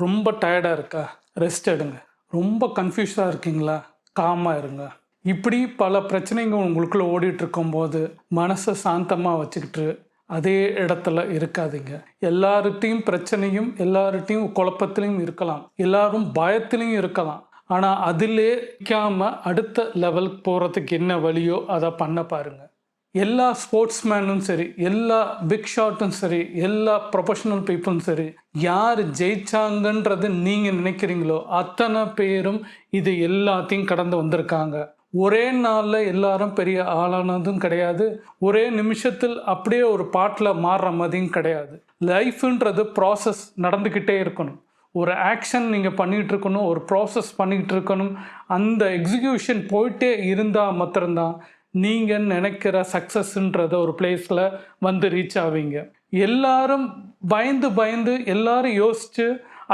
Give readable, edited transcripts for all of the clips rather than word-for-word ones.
ரொம்ப டயர்டாக இருக்கா? ரெஸ்ட் எடுங்க. ரொம்ப கன்ஃப்யூஸ்டாக இருக்கீங்களா? காமாக இருங்க. இப்படி பல பிரச்சனைங்க உங்களுக்குள்ள ஓடிட்டு இருக்கும்போது மனசை சாந்தமாக வச்சுக்கிட்டு அதே இடத்துல இருக்காதீங்க. எல்லார்கிட்டையும் பிரச்சனையும் எல்லார்கிட்டையும் குழப்பத்திலையும் இருக்கலாம், எல்லாரும் பயத்திலையும் இருக்கலாம். ஆனால் அதிலே நிற்காம அடுத்த லெவலுக்கு போகிறதுக்கு என்ன வழியோ அதை பண்ண பாருங்க. எல்லா ஸ்போர்ட்ஸ்மேனும் சரி, எல்லா பிக் ஷாட்டும் சரி, எல்லா ப்ரொஃபஷனல் பீப்புளும் சரி, யார் ஜெயிச்சாங்கன்றது நீங்கள் நினைக்கிறீங்களோ அத்தனை பேரும் இது எல்லாத்தையும் கடந்து வந்திருக்காங்க. ஒரே நாளில் எல்லாரும் பெரிய ஆளானதும் கிடையாது, ஒரே நிமிஷத்தில் அப்படியே ஒரு பாட்டில் மாறுற மாதிரியும் கிடையாது. லைஃப்ன்றது ப்ராசஸ் நடந்துக்கிட்டே இருக்கணும். ஒரு ஆக்ஷன் நீங்கள் பண்ணிகிட்டு இருக்கணும், ஒரு ப்ராசஸ் பண்ணிக்கிட்டு இருக்கணும். அந்த எக்ஸிக்யூஷன் போயிட்டே இருந்தால் மாத்திரம்தான் நீங்கள் நினைக்கிற சக்ஸஸ்ன்றத ஒரு பிளேஸில் வந்து ரீச் ஆவீங்க. எல்லாரும் பயந்து பயந்து எல்லாரும் யோசித்து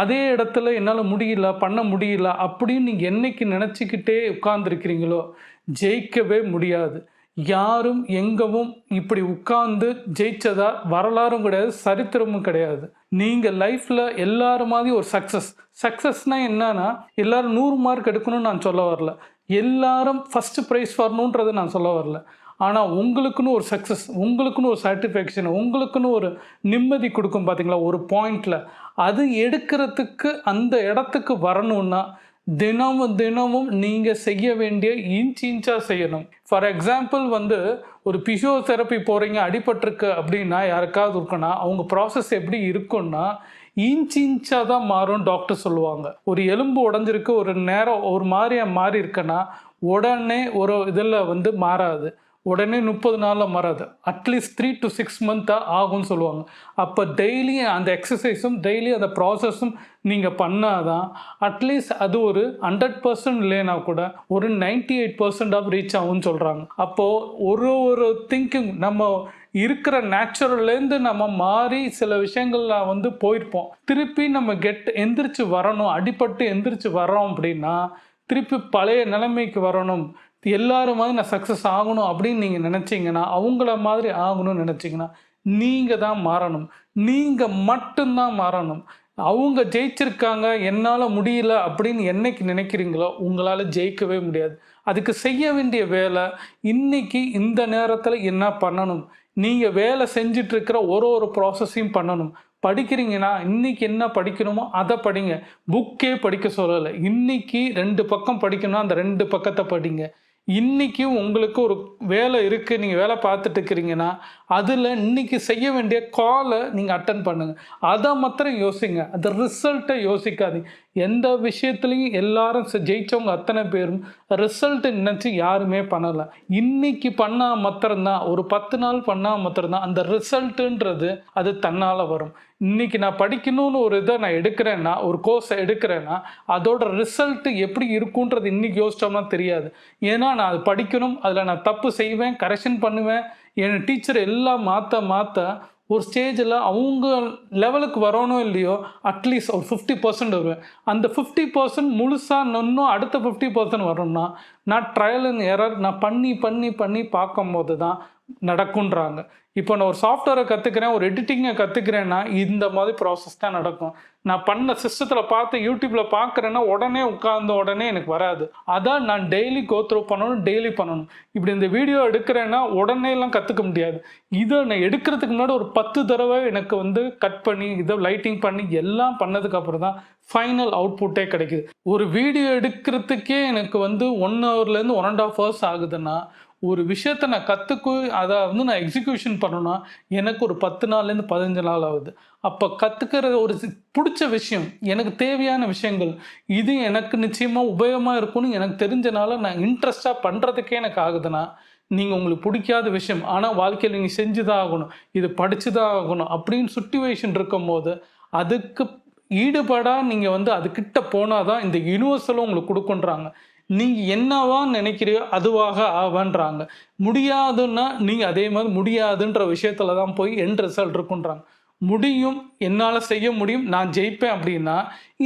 அதே இடத்துல என்னால் முடியல, பண்ண முடியல அப்படின்னு நீங்கள் என்னைக்கு நினச்சிக்கிட்டே உட்கார்ந்துருக்கிறீங்களோ ஜெயிக்கவே முடியாது. யாரும் எங்கவும் இப்படி உட்கார்ந்து ஜெயிச்சதா வரலாறும் கிடையாது, சரித்திரமும் கிடையாது. நீங்கள் லைஃப்பில் எல்லாரும் மாதிரி ஒரு சக்ஸஸ்னால் என்னன்னா எல்லாரும் 100 மார்க் எடுக்கணும்னு நான் சொல்ல வரல, எல்லாரும் ஃபஸ்ட்டு ப்ரைஸ் வரணுன்றதை நான் சொல்ல வரல. ஆனால் உங்களுக்குன்னு ஒரு சக்ஸஸ், உங்களுக்குன்னு ஒரு சாட்டிஸ்ஃபேக்ஷன், உங்களுக்குன்னு ஒரு நிம்மதி கொடுக்கும் பார்த்தீங்களா ஒரு பாயிண்டில், அது எடுக்கிறதுக்கு அந்த இடத்துக்கு வரணுன்னா தினமும் தினமும் நீங்கள் செய்ய வேண்டிய இன்ச்சாக செய்யணும். ஃபார் எக்ஸாம்பிள் ஒரு பிசியோதெரப்பி போகிறீங்க, அடிபட்டிருக்கு அப்படின்னா யாருக்காவது இருக்குன்னா அவங்க ப்ராசஸ் எப்படி இருக்குன்னா இன்ச்சாக தான் மாறும் டாக்டர் சொல்லுவாங்க. ஒரு எலும்பு உடஞ்சிருக்கு, ஒரு நேரம் ஒரு மாதிரியாக மாறி இருக்குன்னா உடனே ஒரு இதில் மாறாது, உடனே 30 நாளில் மாறாது, அட்லீஸ்ட் 3 to 6 months ஆகும்னு சொல்லுவாங்க. அப்போ டெய்லி அந்த எக்ஸசைஸும் டெய்லி அந்த ப்ராசஸும் நீங்கள் பண்ணாதான் அட்லீஸ்ட் அது ஒரு 100% இல்லைன்னா கூட ஒரு 98% ரீச் ஆகும்னு சொல்கிறாங்க. அப்போது ஒரு திங்கிங் நம்ம இருக்கிற நேச்சுரல்லேருந்து நம்ம மாறி சில விஷயங்கள்ல போயிருப்போம். திருப்பி நம்ம எந்திரிச்சு வரணும், அடிபட்டு எந்திரிச்சு வரோம் அப்படின்னா திருப்பி பழைய நிலைமைக்கு வரணும், எல்லாரும் மாதிரி நான் சக்ஸஸ் ஆகணும் அப்படின்னு நீங்கள் நினச்சிங்கன்னா, அவங்கள மாதிரி ஆகணும்னு நினச்சிங்கன்னா நீங்கள் தான் மாறணும். நீங்கள் மட்டும்தான் மாறணும். அவங்க ஜெயிச்சிருக்காங்க, என்னால் முடியல அப்படின்னு என்னைக்கு நினைக்கிறீங்களோ உங்களால் ஜெயிக்கவே முடியாது. அதுக்கு செய்ய வேண்டிய வேலை இன்னைக்கு இந்த நேரத்தில் என்ன பண்ணணும், நீங்கள் வேலை செஞ்சிட்ருக்கிற ஒரு ப்ராசஸையும் பண்ணணும். படிக்கிறீங்கன்னா இன்றைக்கி என்ன படிக்கணுமோ அதை படிங்க. புக்கே படிக்க சொல்லலை, இன்றைக்கி 2 பக்கம் படிக்கணும்னா அந்த 2 பக்கத்தை படிங்க. இன்றைக்கி உங்களுக்கு ஒரு வேலை இருக்குது, நீங்கள் வேலை பார்த்துட்டு இருக்கிறீங்கன்னா அதில் இன்றைக்கி செய்ய வேண்டிய காலை நீங்கள் அட்டன் பண்ணுங்கள். அதை மாத்திரம் யோசிங்க, அந்த ரிசல்ட்டை யோசிக்காதீங்க. எந்த விஷயத்துலையும் எல்லாரும் ஜெயித்தவங்க அத்தனை பேரும் ரிசல்ட்டு நினச்சி யாருமே பண்ணலை. இன்றைக்கி பண்ணால் மாத்திரம்தான், ஒரு 10 நாள் பண்ணால் மாத்திரம்தான் அந்த ரிசல்ட்டுன்றது அது தன்னால் வரும். இன்றைக்கி நான் படிக்கணும்னு ஒரு இதை நான் எடுக்கிறேன்னா, ஒரு கோர்ஸை எடுக்கிறேன்னா அதோட ரிசல்ட்டு எப்படி இருக்குன்றது இன்றைக்கி யோசிச்சோம்னா தெரியாது. ஏன்னா நான் அது படிக்கணும், அதில் நான் தப்பு செய்வேன், கரெக்ஷன் பண்ணுவேன், என் டீச்சர் எல்லாம் மாற்ற ஒரு ஸ்டேஜில் அவங்க லெவலுக்கு வரணும் இல்லையோ அட்லீஸ்ட் ஒரு 50% வருவேன். அந்த 50% முழுசாக இன்னும் அடுத்த 50% வரணும்னா நான் ட்ரையல் அண்ட் எரர் நான் பண்ணி பார்க்கும்போது தான் நடக்குன்றாங்க. இப்போ நான் ஒரு சாஃப்ட்வேரை கற்றுக்கிறேன், ஒரு எடிட்டிங்கை கற்றுக்கிறேன்னா இந்த மாதிரி ப்ராசஸ் தான் நடக்கும். நான் பண்ண சிஸ்டத்தில் பார்த்து யூடியூப்பில் பார்க்குறேன்னா உடனே உட்கார்ந்த உடனே எனக்கு வராது. அதான் நான் டெய்லி கோத்ரூ பண்ணணும். இப்படி இந்த வீடியோ எடுக்கிறேன்னா உடனேலாம் கற்றுக்க முடியாது. இதை நான் எடுக்கிறதுக்கு முன்னாடி ஒரு 10 தடவை எனக்கு கட் பண்ணி இதை லைட்டிங் பண்ணி எல்லாம் பண்ணதுக்கப்புறம் தான் ஃபைனல் அவுட்புட்டே கிடைக்குது. ஒரு வீடியோ எடுக்கிறதுக்கே எனக்கு 1 hourலேருந்து 1.5 hours ஆகுதுன்னா ஒரு விஷயத்தை நான் அதை நான் எக்ஸிக்யூஷன் பண்ணணும்னா எனக்கு ஒரு 10 நாள்லேருந்து 15 நாள் ஆகுது. அப்போ கற்றுக்கிற ஒரு பிடிச்ச விஷயம், எனக்கு தேவையான விஷயங்கள், இது எனக்கு நிச்சயமாக உபயோகமாக இருக்கும்னு எனக்கு தெரிஞ்சனால நான் இன்ட்ரெஸ்டாக பண்ணுறதுக்கே எனக்கு ஆகுதுன்னா, நீங்கள் உங்களுக்கு பிடிக்காத விஷயம் ஆனால் வாழ்க்கையில் நீங்கள் செஞ்சு தான் ஆகணும், இது படித்து தான் ஆகணும் அப்படின்னு சுச்சுவேஷன் இருக்கும்போது அதுக்கு ஈடுபாடாக நீங்கள் அதுக்கிட்ட போனால் தான் இந்த யூனிவர்சலும் உங்களுக்கு கொடுக்குன்றாங்க. நீங்கள் என்னவா நினைக்கிறியோ அதுவாக ஆவன்றாங்க. முடியாதுன்னா நீங்கள் அதே மாதிரி முடியாதுன்ற விஷயத்தில் தான் போய் எண்ட் ரிசல்ட் இருக்குன்றாங்க. முடியும், என்னால் செய்ய முடியும், நான் ஜெயிப்பேன் அப்படின்னா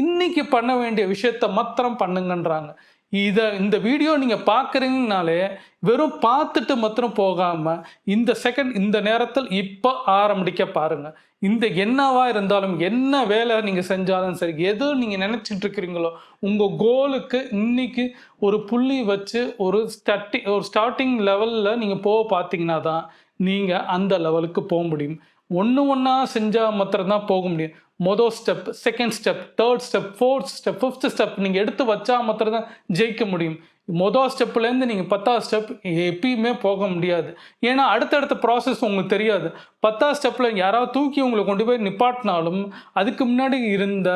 இன்றைக்கி பண்ண வேண்டிய விஷயத்தை மாத்திரம் பண்ணுங்கன்றாங்க. இந்த வீடியோ நீங்கள் பார்க்குறீங்கனாலே வெறும் பார்த்துட்டு மாத்திரம் போகாமல் இந்த செகண்ட் இந்த நேரத்தில் இப்போ ஆரம்பிக்க பாருங்கள். இந்த என்னவா இருந்தாலும் என்ன வேலை நீங்கள் செஞ்சாலும் சரி, எது நீங்கள் நினச்சிட்டு இருக்கிறீங்களோ உங்கள் கோலுக்கு இன்னைக்கு ஒரு புள்ளி வச்சு ஒரு ஸ்டார்டிங் லெவலில் நீங்கள் போக பார்த்தீங்கன்னா தான் நீங்கள் அந்த லெவலுக்கு போக முடியும். ஒன்று ஒன்றா செஞ்சால் மாத்திரம்தான் போக முடியும். மொதல் step, second step, third step, fourth step, fifth step நீங்கள் எடுத்து வச்சா மாத்திரம்தான் ஜெயிக்க முடியும். மொதல் ஸ்டெப்லேருந்து நீங்கள் 10வது ஸ்டெப் எப்பயுமே போக முடியாது. ஏன்னா அடுத்தடுத்த ப்ராசஸ் உங்களுக்கு தெரியாது. 10வது ஸ்டெப்பில் யாராவது தூக்கி உங்களை கொண்டு போய் நிப்பாட்டினாலும் அதுக்கு முன்னாடி இருந்த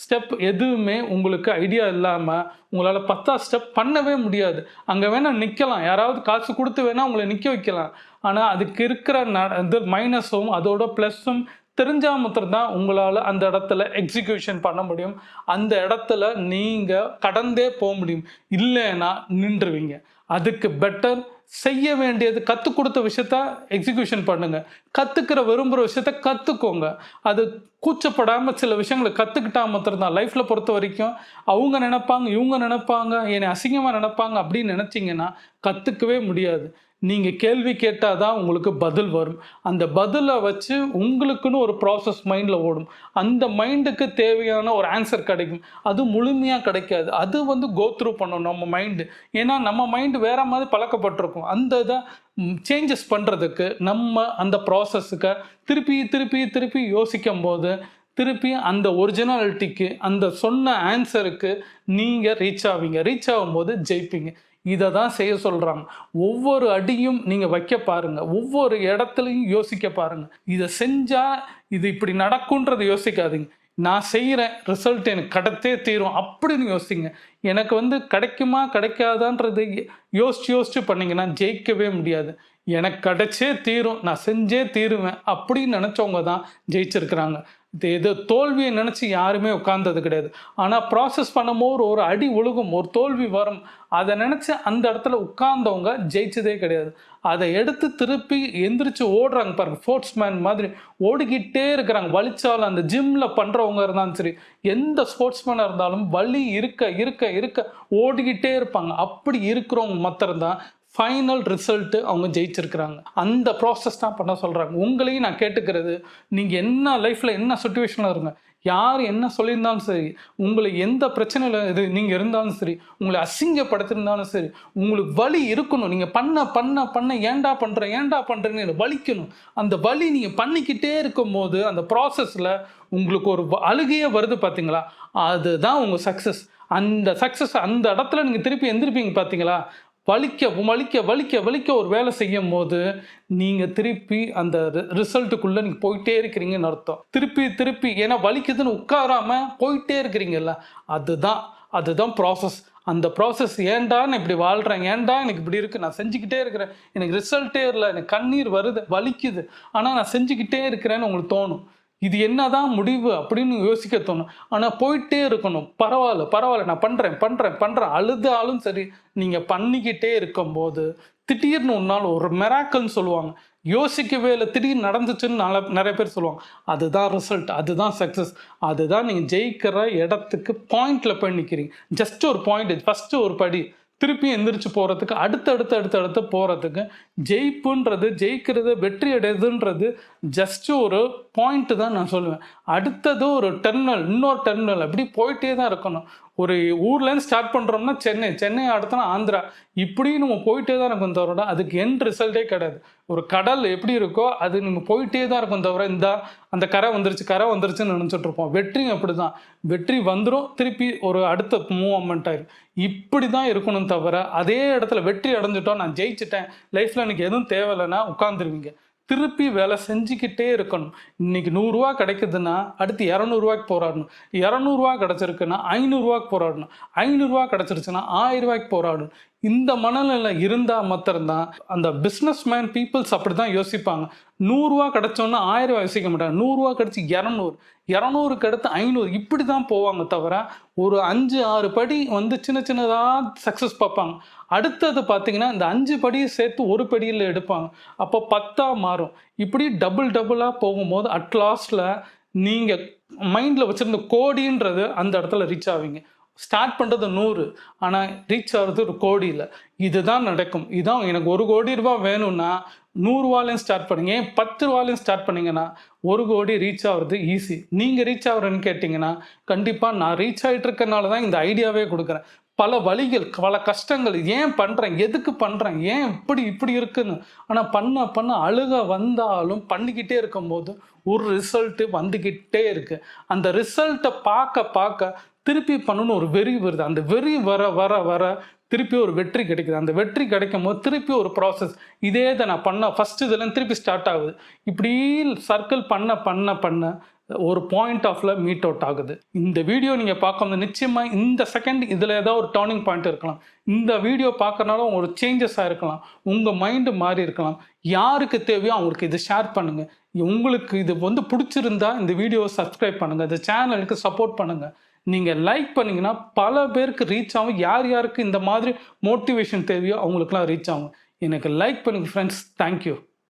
ஸ்டெப் எதுவுமே உங்களுக்கு ஐடியா இல்லாமல் உங்களால் 10வது ஸ்டெப் பண்ணவே முடியாது. அங்கே வேணால் நிற்கலாம், யாராவது காசு கொடுத்து வேணால் உங்களை நிற்க வைக்கலாம். ஆனால் அதுக்கு இருக்கிற இது மைனஸும் அதோட ப்ளஸ்ஸும் தெரிஞ்சால் மாத்திரம்தான் உங்களால் அந்த இடத்துல எக்ஸிக்யூஷன் பண்ண முடியும். அந்த இடத்துல நீங்கள் கடந்தே போக முடியும். இல்லைன்னா நின்றுவீங்க. அதுக்கு பெட்டர் செய்ய வேண்டியது கற்றுக் கொடுத்த விஷயத்த எக்ஸிக்யூஷன் பண்ணுங்க. கற்றுக்கிற விரும்புகிற விஷயத்த கற்றுக்கோங்க. அது கூச்சப்படாமல் சில விஷயங்களை கற்றுக்கிட்டா மாத்திரம்தான் லைஃப்பில் பொறுத்த வரைக்கும் அவங்க நினைப்பாங்க, இவங்க நினைப்பாங்க, என்னை அசிங்கமாக நினைப்பாங்க அப்படின்னு நினச்சிங்கன்னா கற்றுக்கவே முடியாது. நீங்கள் கேள்வி கேட்டால் தான் உங்களுக்கு பதில் வரும். அந்த பதிலை வச்சு உங்களுக்குன்னு ஒரு ப்ராசஸ் மைண்டில் ஓடும். அந்த மைண்டுக்கு தேவையான ஒரு ஆன்சர் கிடைக்கும். அது முழுமையாக கிடைக்காது. அது கோ த்ரூ பண்ணணும் நம்ம மைண்டு. ஏன்னா நம்ம மைண்டு வேறு மாதிரி பழக்கப்பட்டிருக்கும். அந்த இதை சேஞ்சஸ் பண்ணுறதுக்கு நம்ம அந்த ப்ராசஸுக்கு திருப்பி திருப்பி திருப்பி யோசிக்கும் போது திருப்பி அந்த ஒரிஜினாலிட்டிக்கு அந்த சொன்ன ஆன்சருக்கு நீங்கள் ரீச் ஆவீங்க. ரீச் ஆகும்போது ஜெயிப்பீங்க. இதை தான் செய்ய சொல்கிறாங்க. ஒவ்வொரு அடியும் நீங்கள் வைக்க பாருங்கள். ஒவ்வொரு இடத்துலையும் யோசிக்க பாருங்கள். இதை செஞ்சால் இது இப்படி நடக்கும்ன்றதை யோசிக்காதீங்க. நான் செய்கிறேன், ரிசல்ட் எனக்கு கிடைத்தே தீரும் அப்படின்னு யோசிங்க. எனக்கு கிடைக்குமா கிடைக்காதான்றது யோசிச்சு பண்ணிங்கன்னா ஜெயிக்கவே முடியாது. எனக்கு கிடைச்சே தீரும், நான் செஞ்சே தீருவேன் அப்படின்னு நினச்சவங்க தான் ஜெயிச்சிருக்கிறாங்க. இது தோல்வியை நினச்சி யாருமே உட்கார்ந்தது கிடையாது. ஆனால் ப்ராசஸ் பண்ணும்போது ஒரு அடி ஒழுகும், ஒரு தோல்வி வரும். அதை நினச்சி அந்த இடத்துல உட்கார்ந்தவங்க ஜெயிச்சதே கிடையாது. அதை எடுத்து திருப்பி எந்திரிச்சு ஓடுறாங்க பாருங்க, ஸ்போர்ட்ஸ்மேன் மாதிரி ஓடிக்கிட்டே இருக்கிறாங்க. வலிச்சாலும் அந்த ஜிம்மில் பண்ணுறவங்க இருந்தாலும் சரி, எந்த ஸ்போர்ட்ஸ்மேனாக இருந்தாலும் வலி இருக்க இருக்க இருக்க ஓடிக்கிட்டே இருப்பாங்க. அப்படி இருக்கிறவங்க மாத்திரம்தான் ஃபைனல் ரிசல்ட்டு அவங்க ஜெயிச்சிருக்கிறாங்க. அந்த ப்ராசஸ் தான் பண்ண சொல்கிறாங்க. உங்களையும் நான் கேட்டுக்கிறது, நீங்கள் என்ன லைஃப்பில் என்ன சுச்சுவேஷனில் இருங்க, யார் என்ன சொல்லியிருந்தாலும் சரி, உங்களை எந்த பிரச்சனையில் நீங்கள் இருந்தாலும் சரி, உங்களை அசிங்கப்படுத்திருந்தாலும் சரி, உங்களுக்கு வலி இருக்கணும். நீங்கள் பண்ண பண்ண பண்ண ஏண்டா பண்ணுறேன்னு வலிக்கணும். அந்த வலி நீங்கள் பண்ணிக்கிட்டே இருக்கும் போது அந்த ப்ராசஸில் உங்களுக்கு ஒரு அழுகையே வருது பார்த்தீங்களா, அதுதான் உங்கள் சக்ஸஸ். அந்த சக்ஸஸ் அந்த இடத்துல நீங்கள் திருப்பி எந்திருப்பீங்க பார்த்தீங்களா. வலிக்க வலிக்க வலிக்க வலிக்க ஒரு வேலை செய்யும் போது நீங்கள் திருப்பி அந்த ரிசல்ட்டுக்குள்ளே நீங்கள் போயிட்டே இருக்கிறீங்கன்னு அர்த்தம். திருப்பி திருப்பி ஏன்னா வலிக்குதுன்னு உட்காராமல் போயிட்டே இருக்கிறீங்கல்ல, அதுதான் ப்ராசஸ். அந்த ப்ராசஸ் ஏன்டா நான் இப்படி வாழ்கிறேன், ஏன்டா எனக்கு இப்படி இருக்குது, நான் செஞ்சுக்கிட்டே இருக்கிறேன், எனக்கு ரிசல்ட்டே இல்லை, எனக்கு கண்ணீர் வருது, வலிக்குது, ஆனால் நான் செஞ்சுக்கிட்டே இருக்கிறேன்னு உங்களுக்கு தோணும். இது என்னதான் முடிவு அப்படின்னு யோசிக்க தோணும். ஆனால் போயிட்டே இருக்கணும். பரவாயில்ல நான் பண்ணுறேன் அழுதாலும் சரி, நீங்கள் பண்ணிக்கிட்டே இருக்கும்போது திடீர்னு ஒரு நாள் ஒரு மெராக்கல்னு சொல்லுவாங்க. யோசிக்கவே இல்லை, திடீர்னு நடந்துச்சுன்னு நிறைய பேர் சொல்லுவாங்க. அதுதான் ரிசல்ட், அதுதான் சக்ஸஸ். அதுதான் நீங்கள் ஜெயிக்கிற இடத்துக்கு பாயிண்டில் போய் நிற்கிறீங்க. ஜஸ்ட் ஒரு பாயிண்ட், ஃபஸ்ட்டு ஒரு படி. திருப்பி எந்திரிச்சு போகிறதுக்கு அடுத்து போகிறதுக்கு ஜெயிக்கிறது வெற்றி அடையுதுன்றது ஜஸ்ட் ஒரு பாயிண்ட்டு தான் நான் சொல்லுவேன். அடுத்தது ஒரு டெர்மினல், இன்னொரு டெர்மினல், அப்படி போயிட்டே தான் இருக்கணும். ஒரு ஊர்லேருந்து ஸ்டார்ட் பண்ணுறோம்னா சென்னை அடுத்தனா ஆந்திரா, இப்படி நம்ம போயிட்டே தான் இருக்கும் தவிர அதுக்கு எண்ட் ரிசல்ட்டே கிடையாது. ஒரு கடல் எப்படி இருக்கோ அது நம்ம போயிட்டே தான் இருக்கும் தவிர அந்த கரை வந்துருச்சுன்னு நினச்சிட்டு இருப்போம். வெற்றியும் அப்படி தான், வெற்றி வந்துடும், திருப்பி ஒரு அடுத்த மூவ்மெண்ட் ஆயிடும். இப்படி தான் இருக்கணும் தவிர அதே இடத்துல வெற்றி அடைஞ்சிட்டோம், நான் ஜெயிச்சிட்டேன், லைஃப்பில் எனக்கு எதுவும் தேவையில்லைன்னா உட்காந்துருவீங்க. திருப்பி வேலை செஞ்சுக்கிட்டே இருக்கணும். இன்றைக்கி 100 ரூபா கிடைக்குதுன்னா அடுத்து 200 ரூபாய்க்கு போராடணும். 200 ரூபா கிடச்சிருக்குன்னா 500 ரூபாய்க்கு போராடணும். 500 ரூபா கிடச்சிருச்சுன்னா 1000 ரூபாய்க்கு போராடணும். இந்த மனநிலை இருந்தால் மாத்திரம்தான் அந்த பிஸ்னஸ் மேன் பீப்புள்ஸ் அப்படி தான் யோசிப்பாங்க. 100 ரூபா கிடச்சோன்னா 1000 ரூபா யோசிக்க மாட்டாங்க. 100 ரூபா கிடச்சி 200 அடுத்து 500 இப்படி தான் போவாங்க தவிர ஒரு 5-6 படி சின்னதாக சக்ஸஸ் பார்ப்பாங்க. அடுத்தது பார்த்தீங்கன்னா இந்த 5 படியை சேர்த்து ஒரு படியில் எடுப்பாங்க. அப்போ 10ஆ மாறும். இப்படி டபுளாக போகும்போது அட் லாஸ்ட்டில் நீங்கள் மைண்டில் வச்சுருந்த கோடின்றது அந்த இடத்துல ரீச் ஆவீங்க. ஸ்டார்ட் பண்ணுறது 100, ஆனால் ரீச் ஆகிறது 1 கோடியில். இதுதான் நடக்கும். இதான் எனக்கு 1 கோடி ரூபாய் வேணும்னா 100 ரூபாயிலையும் ஸ்டார்ட் பண்ணுங்க. ஏன் 10 ரூபாயிலையும் ஸ்டார்ட் பண்ணீங்கன்னா 1 கோடி ரீச் ஆகிறது ஈஸி. நீங்கள் ரீச் ஆகுறேன்னு கேட்டிங்கன்னா கண்டிப்பாக நான் ரீச் ஆகிட்டு இருக்கனால தான் இந்த ஐடியாவே கொடுக்குறேன். பல வழிகள், பல கஷ்டங்கள், ஏன் பண்ணுறேன், எதுக்கு பண்ணுறேன், ஏன் இப்படி இருக்குன்னு. ஆனால் பண்ண அழுக வந்தாலும் பண்ணிக்கிட்டே இருக்கும்போது ஒரு ரிசல்ட்டு வந்துக்கிட்டே இருக்குது. அந்த ரிசல்ட்டை பார்க்க திருப்பி பண்ணணும்னு ஒரு வெறி வருது. அந்த வெறி வர திருப்பி ஒரு வெற்றி கிடைக்குது. அந்த வெற்றி கிடைக்கும் போது திருப்பி ஒரு ப்ராசஸ், இதே இதை நான் பண்ண ஃபஸ்ட்டு இதுலேருந்து திருப்பி ஸ்டார்ட் ஆகுது. இப்படி சர்க்கிள் பண்ண ஒரு பாயிண்ட் ஆஃப்ல மீட் அவுட் ஆகுது. இந்த வீடியோ நீங்கள் பார்க்கும்போது நிச்சயமாக இந்த செகண்ட் இதில் ஏதாவது ஒரு டர்னிங் பாயிண்ட் இருக்கலாம். இந்த வீடியோ பார்க்கறனால உங்களுக்கு சேஞ்சஸ் ஆகிருக்கலாம், உங்கள் மைண்டு மாறி இருக்கலாம். யாருக்கு தேவையோ அவங்களுக்கு இதை ஷேர் பண்ணுங்கள். உங்களுக்கு இது பிடிச்சிருந்தா இந்த வீடியோவை சப்ஸ்கிரைப் பண்ணுங்கள், இந்த சேனலுக்கு சப்போர்ட் பண்ணுங்கள். நீங்கள் லைக் பண்ணிங்கன்னா பல பேருக்கு ரீச் ஆகும். யாருக்கு இந்த மாதிரி மோட்டிவேஷன் தேவையோ அவங்களுக்குலாம் ரீச் ஆகும். எனக்கு லைக் பண்ணுங்கள் ஃப்ரெண்ட்ஸ். தேங்க்யூ.